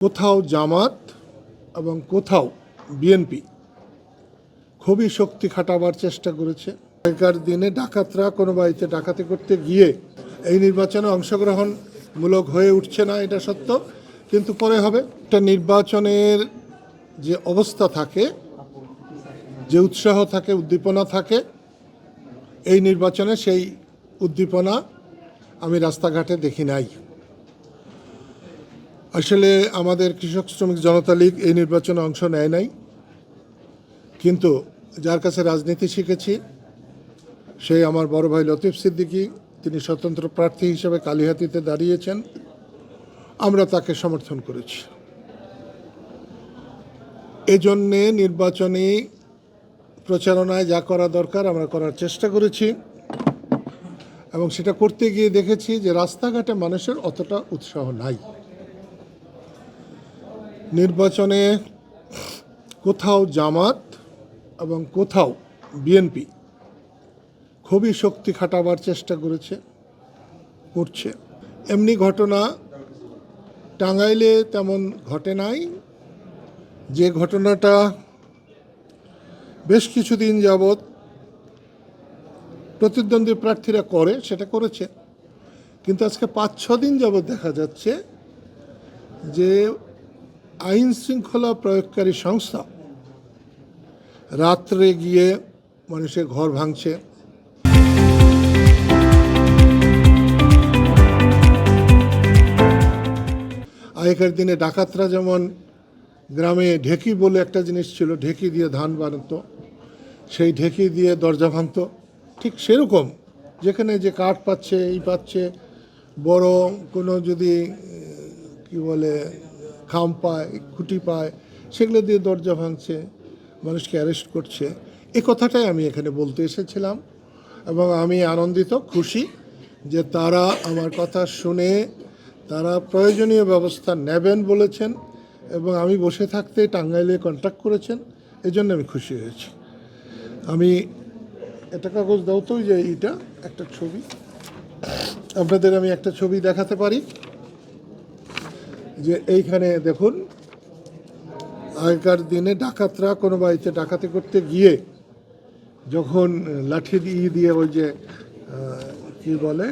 কোথাও জামাত এবং কোথাও বিএনপি খুবই শক্তি খাটাবার চেষ্টা করেছে। আগেকার দিনে ডাকাতরা কোনো বাড়িতে ডাকাতি করতে গিয়ে এই নির্বাচনে অংশগ্রহণমূলক হয়ে উঠছে না, এটা সত্য, কিন্তু পরে হবে। একটা নির্বাচনের যে অবস্থা থাকে, যে উৎসাহ থাকে, উদ্দীপনা থাকে, এই নির্বাচনে সেই উদ্দীপনা আমি রাস্তাঘাটে দেখি নাই। আসলে আমাদের কৃষক শ্রমিক জনতা লীগ এই নির্বাচনে অংশ নেয় নাই, কিন্তু যার কাছে রাজনীতি শিখেছি সেই আমার বড় ভাই লতিফ সিদ্দিকী, তিনি স্বতন্ত্র প্রার্থী হিসেবে কালিহাতীতে দাঁড়িয়েছেন, আমরা তাকে সমর্থন করেছি। এজন্যে নির্বাচনী প্রচারণায় যা করা দরকার আমরা করার চেষ্টা করেছি, এবং সেটা করতে গিয়ে দেখেছি যে রাস্তাঘাটে মানুষের অতটা উৎসাহ নাই। নির্বাচনে কোথাও জামাত এবং কোথাও বিএনপি খুবই শক্তি খাটাবার চেষ্টা করছে। এমনি ঘটনা টাঙ্গাইলে তেমন ঘটে নাই। যে ঘটনাটা বেশ কিছুদিন যাবৎ প্রতিদ্বন্দ্বী প্রার্থীরা করে সেটা করেছে, কিন্তু আজকে 5-6 দিন যাবৎ দেখা যাচ্ছে যে আইন শৃঙ্খলা প্রয়োগকারী সংস্থা রাত্রে গিয়ে মানুষের ঘর ভাঙছে, আগেকার দিনে ডাকাতরা যেমন গ্রামে ঢেকি বলে একটা জিনিস ছিল, ঢেকি দিয়ে ধান বানাতো, সেই ঢেকি দিয়ে দরজা ভাঙতো, ঠিক সেরকম যেখানে যে কাঠ পাচ্ছে, পাচ্ছে, বড় কোনো যদি কি বলে খাম পায়, খুঁটি পায়, সেগুলো দিয়ে দরজা ভাঙছে, মানুষকে অ্যারেস্ট করছে। এই কথাটাই আমি এখানে বলতে এসেছিলাম, এবং আমি আনন্দিত, খুশি যে তারা আমার কথা শুনে তারা প্রয়োজনীয় ব্যবস্থা নেবেন বলেছেন, এবং আমি বসে থাকতে টাঙ্গাইলে কন্ট্যাক্ট করেছেন, এজন্য আমি খুশি হয়েছি। আমি এটা কাগজ দাও তো, যে এইটা একটা ছবি, আপনাদের আমি একটা ছবি দেখাতে পারি, যে এইখানে দেখুন, আগেকার দিনে ডাকাতরা কোনো বাড়িতে ডাকাতি করতে গিয়ে যখন লাঠি দিয়ে ওই যে কি বলে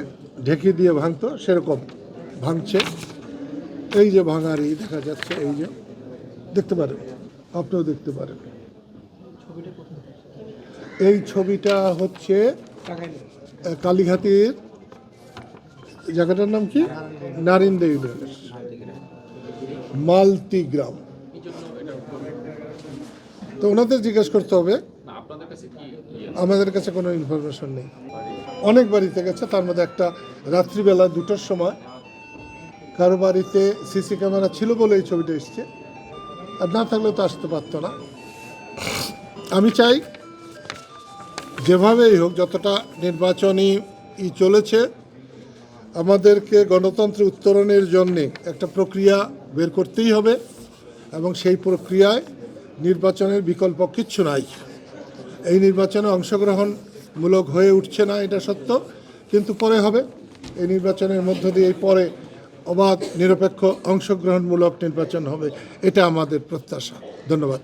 ঢেকি দিয়ে ভাঙতো, সেরকম ভাঙছে। এই যে ভাঙার দেখা যাচ্ছে, এই যে দেখতে পারেন, আপনিও দেখতে পারেন। এই ছবিটা হচ্ছে কালীঘাটের, জায়গাটার নাম কি, নারিন্দা ইউনিয়নের মালতি গ্রাম। তো ওনাদের জিজ্ঞেস করতে হবে, আমাদের কাছে কোনো ইনফরমেশন নেই। অনেক বাড়িতে গেছে, তার মধ্যে একটা রাত্রিবেলা 2টার সময় কারো বাড়িতে সিসি ক্যামেরা ছিল বলে এই ছবিটা এসছে, আর না থাকলে তো আসতে পারতো না। আমি চাই যেভাবেই হোক, যতটা নির্বাচনী চলেছে, আমাদেরকে গণতন্ত্রে উত্তরণের জন্যে একটা প্রক্রিয়া বের করতেই হবে, এবং সেই প্রক্রিয়ায় নির্বাচনের বিকল্প কিচ্ছু নাই। এই নির্বাচনে অংশগ্রহণমূলক হয়ে উঠছে না, এটা সত্য, কিন্তু পরে হবে। এই নির্বাচনের মধ্য দিয়ে পরে অবাধ নিরপেক্ষ অংশগ্রহণমূলক নির্বাচন হবে, এটা আমাদের প্রত্যাশা। ধন্যবাদ।